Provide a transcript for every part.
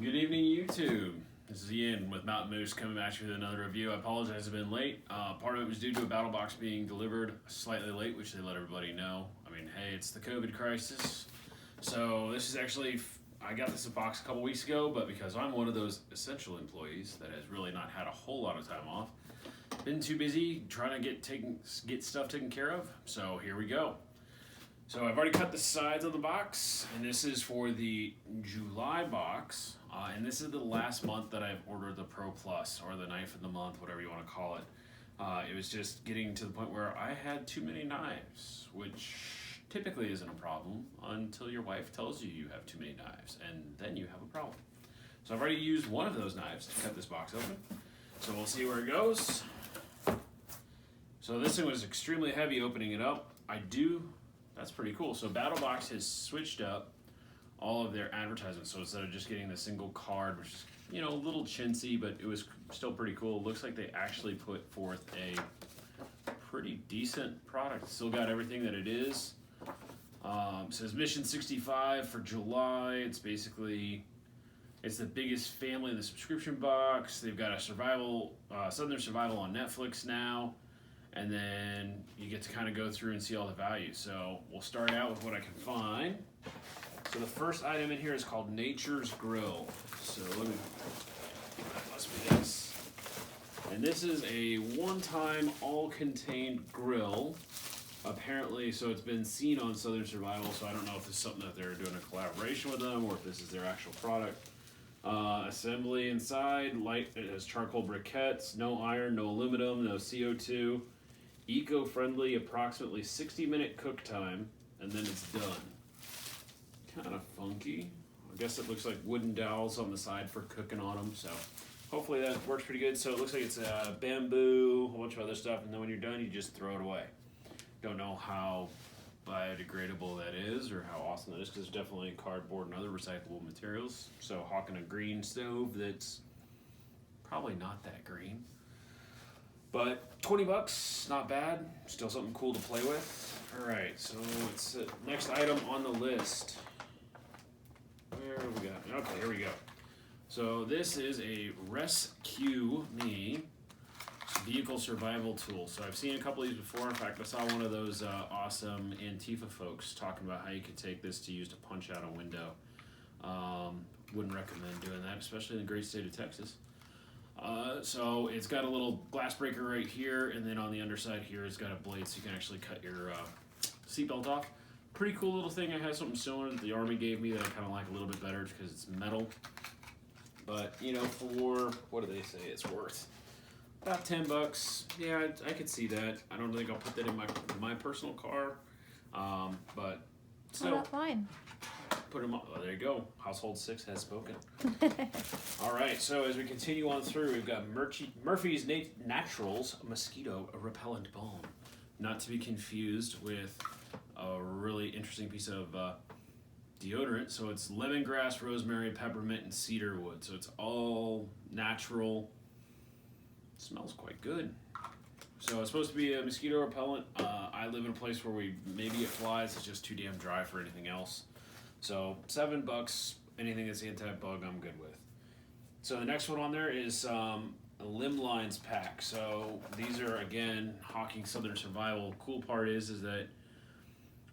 Good evening, YouTube. This is Ian with Mountain Moose coming at you with another review. I apologize, I've been late. Part of it was due to a BattlBox being delivered slightly late, which they let everybody know. I mean, hey, it's the COVID crisis. So this is actually, I got this box a couple weeks ago, but because I'm one of those essential employees that has really not had a whole lot of time off, been too busy trying to get stuff taken care of. So here we go. So I've already cut the sides of the box, and this is for the July box, and this is the last month that I've ordered the Pro Plus, or the knife of the month, whatever you want to call it. It was just getting to the point where I had too many knives, which typically isn't a problem until your wife tells you you have too many knives, and then you have a problem. So I've already used one of those knives to cut this box open, so we'll see where it goes. So this thing was extremely heavy opening it up. That's pretty cool. So BattlBox has switched up all of their advertisements. So instead of just getting the single card, which is, you know, a little chintzy, but it was still pretty cool. It looks like they actually put forth a pretty decent product. Still got everything that it is. Says Mission 65 for July. It's the biggest family in the subscription box. They've got a Southern Survival on Netflix now. And then you get to kind of go through and see all the values. So we'll start out with what I can find. So the first item in here is called Nature's Grill. So that must be this. And this is a one-time all-contained grill. Apparently, so it's been seen on Southern Survival, so I don't know if this is something that they're doing a collaboration with them or if this is their actual product. Assembly inside, it has charcoal briquettes, no iron, no aluminum, no CO2. Eco-friendly, approximately 60-minute cook time, and then it's done. Kind of funky. I guess it looks like wooden dowels on the side for cooking on them, so hopefully that works pretty good. So it looks like it's bamboo, a whole bunch of other stuff, and then when you're done, you just throw it away. Don't know how biodegradable that is or how awesome that is, because there's definitely cardboard and other recyclable materials. So hawking a green stove that's probably not that green. But 20 bucks, not bad. Still something cool to play with. All right, so it's the next item on the list. Where have we got? Okay, here we go. So this is a Rescue Me vehicle survival tool. So I've seen a couple of these before. In fact, I saw one of those awesome Antifa folks talking about how you could take this to use to punch out a window. Wouldn't recommend doing that, especially in the great state of Texas. So it's got a little glass breaker right here, and then on the underside here it's got a blade so you can actually cut your seatbelt off. Pretty cool little thing. I have something similar that the Army gave me that I kind of like a little bit better because it's metal. But, you know, for, what do they say it's worth? About 10 bucks. Yeah, I could see that. I don't think I'll put that in my personal car. But still. What about mine? Put them up. Oh, there you go. Household 6 has spoken. All right, so as we continue on through, we've got Murphy's Naturals Mosquito Repellent Balm. Not to be confused with a really interesting piece of deodorant. So it's lemongrass, rosemary, peppermint, and cedar wood. So it's all natural. Smells quite good. So it's supposed to be a mosquito repellent. I live in a place where maybe it flies. It's just too damn dry for anything else. So 7 bucks, anything that's anti-bug I'm good with. So the next one on there is a limb lines pack. So these are, again, Hawking Southern Survival. Cool part is that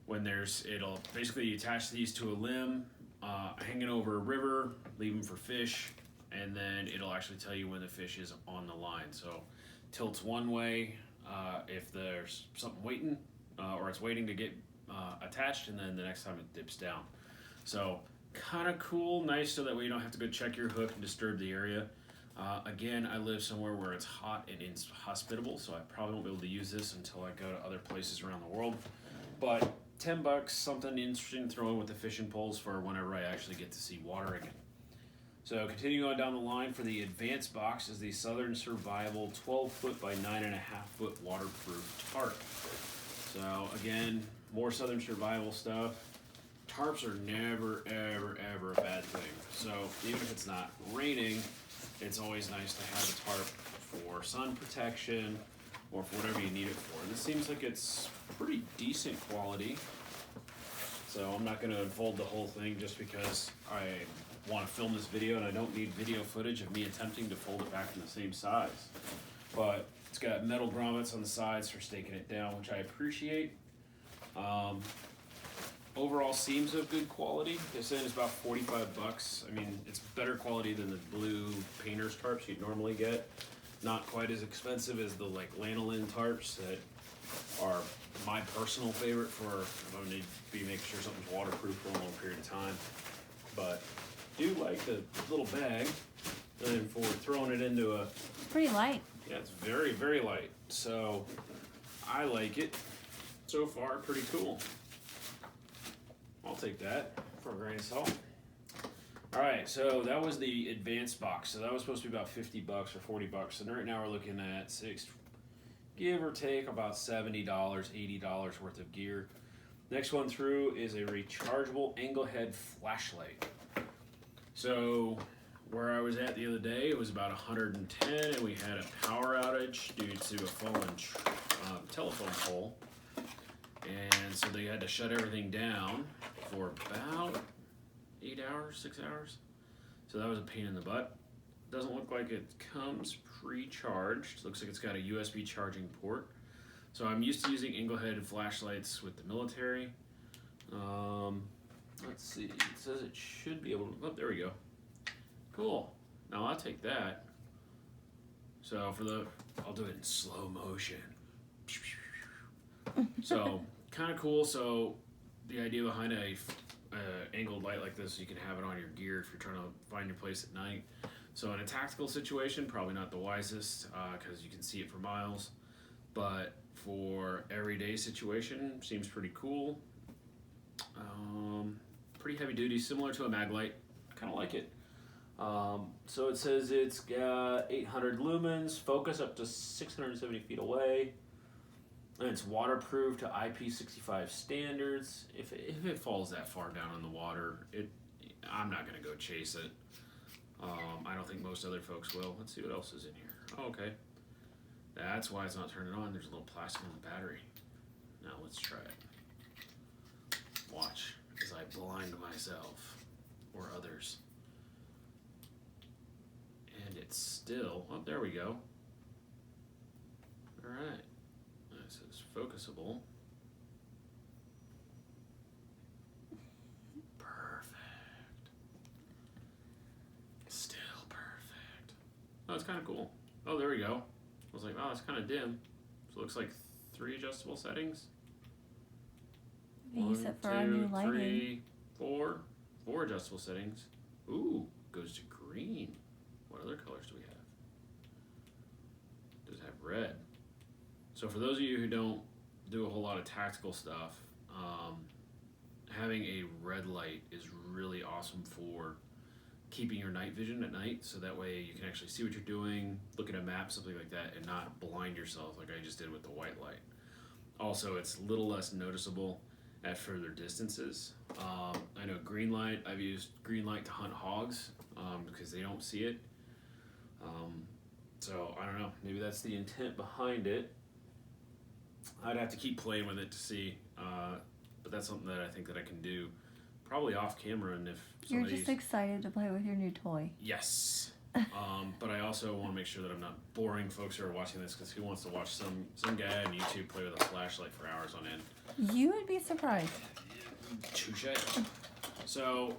when it'll basically you attach these to a limb, hanging over a river, leave them for fish, and then it'll actually tell you when the fish is on the line. So tilts one way if there's something waiting, or it's waiting to get attached, and then the next time it dips down. So kind of cool, nice, so that way you don't have to go check your hook and disturb the area. Again, I live somewhere where it's hot and inhospitable, so I probably won't be able to use this until I go to other places around the world. But 10 bucks, something interesting to throw in with the fishing poles for whenever I actually get to see water again. So continuing on down the line for the advanced box is the Southern Survival 12-foot by 9.5-foot waterproof tarp. So again, more Southern Survival stuff. Tarps are never, ever, ever a bad thing. So even if it's not raining, it's always nice to have a tarp for sun protection or for whatever you need it for. And this seems like it's pretty decent quality. So I'm not going to unfold the whole thing just because I want to film this video and I don't need video footage of me attempting to fold it back in the same size. But it's got metal grommets on the sides for staking it down, which I appreciate. Overall seems of good quality. They're saying it's about 45 bucks. I mean, it's better quality than the blue painter's tarps you'd normally get. Not quite as expensive as the like lanolin tarps that are my personal favorite for if I need to be making sure something's waterproof for a long period of time. But do like the little bag, and for throwing it into a... Pretty light. Yeah, it's very, very light. So I like it. So far, pretty cool. I'll take that for a grain of salt. All right, so that was the advanced box. So that was supposed to be about 50 bucks or 40 bucks. And right now we're looking at give or take about $70, $80 worth of gear. Next one through is a rechargeable angle head flashlight. So where I was at the other day, it was about 110 and we had a power outage due to a fallen telephone pole. And so they had to shut everything down for about 8 hours, 6 hours. So that was a pain in the butt. Doesn't look like it comes pre-charged. Looks like it's got a USB charging port. So I'm used to using angle head flashlights with the military. Let's see, it says it should be able to, oh, there we go. Cool, now I'll take that. So I'll do it in slow motion. So, kind of cool. So the idea behind a angled light like this, you can have it on your gear if you're trying to find your place at night. So in a tactical situation, probably not the wisest because you can see it for miles. But for everyday situation, seems pretty cool. Pretty heavy duty, similar to a mag light. I kind of like it. So it says it's got 800 lumens, focus up to 670 feet away. And it's waterproof to IP65 standards. If it falls that far down in the water, I'm not going to go chase it. I don't think most other folks will. Let's see what else is in here. Oh, okay. That's why it's not turning on. There's a little plastic on the battery. Now let's try it. Watch as I blind myself or others. And it's still, oh, there we go. All right. This is focusable. Perfect. Still perfect. Oh, it's kind of cool. Oh, there we go. I was like, oh, it's kind of dim. So it looks like 3 adjustable settings. Use it for our new lighting. 4 adjustable settings. Ooh, goes to green. What other colors do we have? Does it have red? So for those of you who don't do a whole lot of tactical stuff, having a red light is really awesome for keeping your night vision at night, so that way you can actually see what you're doing, look at a map, something like that, and not blind yourself like I just did with the white light. Also, it's a little less noticeable at further distances. I know green light, I've used green light to hunt hogs because they don't see it. So I don't know, maybe that's the intent behind it. I'd have to keep playing with it to see, but that's something that I think that I can do probably off camera. And if you're just excited to play with your new toy. Yes. But I also want to make sure that I'm not boring folks who are watching this, because who wants to watch some guy on YouTube play with a flashlight for hours on end? You would be surprised. Touche. So,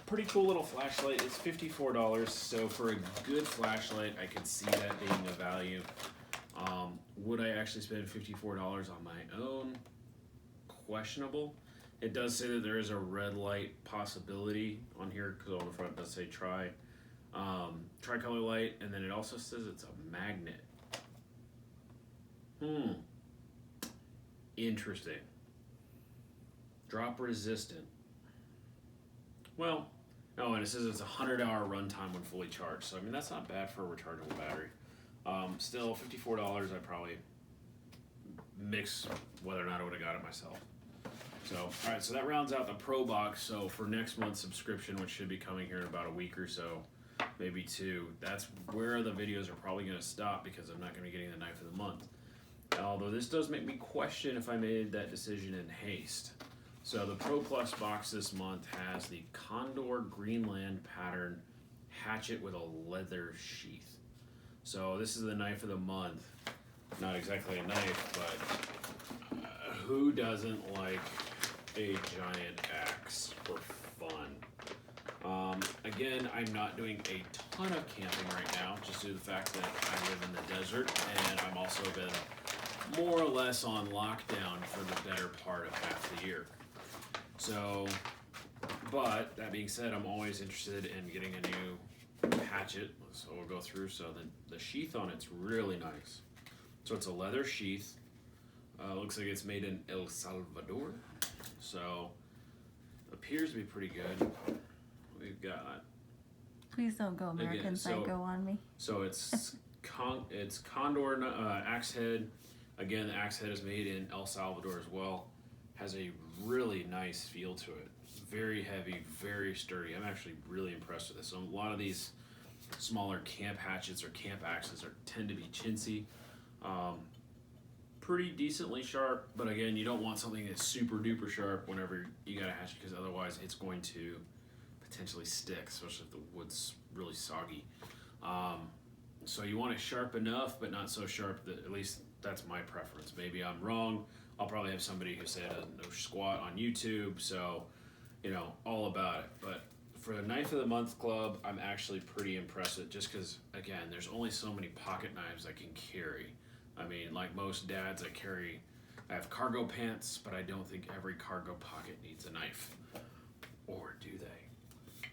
pretty cool little flashlight. It's $54. So for a good flashlight, I could see that being a value. Would I actually spend $54 on my own? Questionable. It does say that there is a red light possibility on here, because on the front it does say tricolor light, and then it also says it's a magnet. Interesting. Drop resistant. Well, oh, and it says it's a 100-hour runtime when fully charged. So I mean, that's not bad for a rechargeable battery. Still, $54, I'd probably mix whether or not I would have got it myself. So, all right, so that rounds out the Pro Box. So for next month's subscription, which should be coming here in about a week or so, maybe 2, that's where the videos are probably going to stop, because I'm not going to be getting the knife of the month. Although this does make me question if I made that decision in haste. So the Pro Plus box this month has the Condor Greenland pattern hatchet with a leather sheath. So this is the knife of the month. Not exactly a knife, but who doesn't like a giant axe for fun? Again, I'm not doing a ton of camping right now, just due to the fact that I live in the desert, and I'm also been more or less on lockdown for the better part of half the year. So, but that being said, I'm always interested in getting a new hatchet, so we'll go through. So the sheath on it's really nice. So it's a leather sheath. Looks like it's made in El Salvador. So appears to be pretty good. We've got. Please don't go American Psycho on me. So it's Condor axe head. Again, the axe head is made in El Salvador as well. Has a really nice feel to it. Very heavy, very sturdy. I'm actually really impressed with this. So a lot of these smaller camp hatchets or camp axes tend to be chintzy. Pretty decently sharp, but again, you don't want something that's super duper sharp whenever you got a hatchet, because otherwise it's going to potentially stick, especially if the wood's really soggy. So you want it sharp enough, but not so sharp that, at least that's my preference. Maybe I'm wrong. I'll probably have somebody who said no squat on YouTube, so all about it. But for the Knife of the Month Club, I'm actually pretty impressed with it, just because, again, there's only so many pocket knives I can carry. I mean, like most dads, I have cargo pants, but I don't think every cargo pocket needs a knife. Or do they?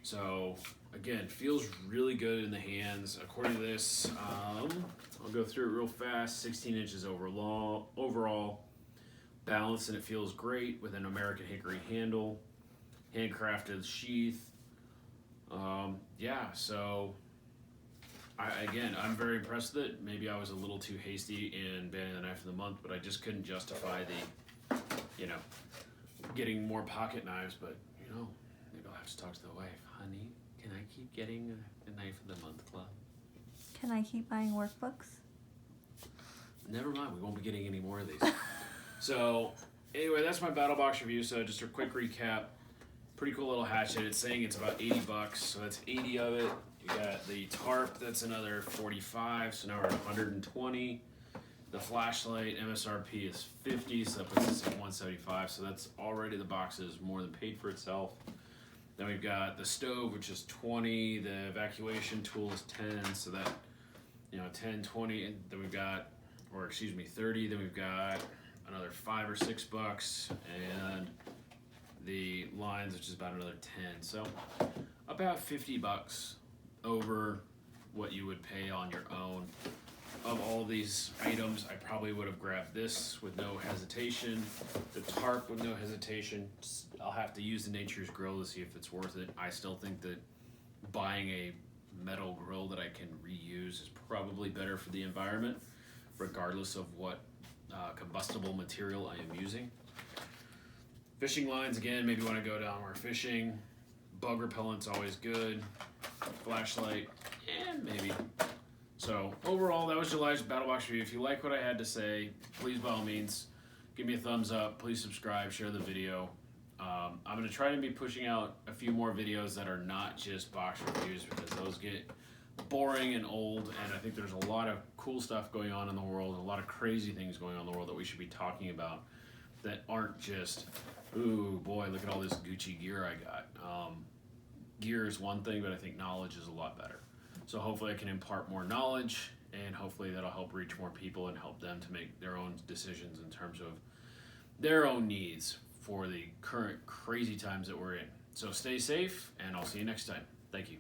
So, again, feels really good in the hands. According to this, I'll go through it real fast. 16 inches overall. Balance, and it feels great with an American hickory handle. Handcrafted sheath. So I'm very impressed with it. Maybe I was a little too hasty in banning the Knife of the Month, but I just couldn't justify the, getting more pocket knives. But, maybe I'll have to talk to the wife. Honey, can I keep getting a Knife of the Month Club? Can I keep buying workbooks? Never mind, we won't be getting any more of these. So, anyway, that's my BattlBox review. So, just a quick recap. Pretty cool little hatchet. It's saying it's about $80, so that's 80 of it. You got the Tarp, that's another 45, so now we're at 120. The flashlight MSRP is 50, so that puts us at 175. So that's already, the box is more than paid for itself. Then we've got the stove, which is 20. The evacuation tool is 10, so that 10, 20, and then we've got, 30. Then we've got another $5 or $6, and the lines, which is about another 10. So about $50 over what you would pay on your own. Of all these items, I probably would have grabbed this with no hesitation. The Tarp with no hesitation. I'll have to use the Nature's Grill to see if it's worth it. I still think that buying a metal grill that I can reuse is probably better for the environment, regardless of what combustible material I am using. Fishing lines, again, maybe when I go downriver fishing. Bug repellent's always good. Flashlight, maybe. So overall, that was July's BattlBox review. If you like what I had to say, please by all means give me a thumbs up. Please subscribe, share the video. I'm going to try to be pushing out a few more videos that are not just box reviews, because those get boring and old, and I think there's a lot of cool stuff going on in the world, a lot of crazy things going on in the world that we should be talking about that aren't just, ooh boy, look at all this Gucci gear I got. Gear is one thing, but I think knowledge is a lot better. So hopefully I can impart more knowledge, and hopefully that'll help reach more people and help them to make their own decisions in terms of their own needs for the current crazy times that we're in. So stay safe, and I'll see you next time. Thank you.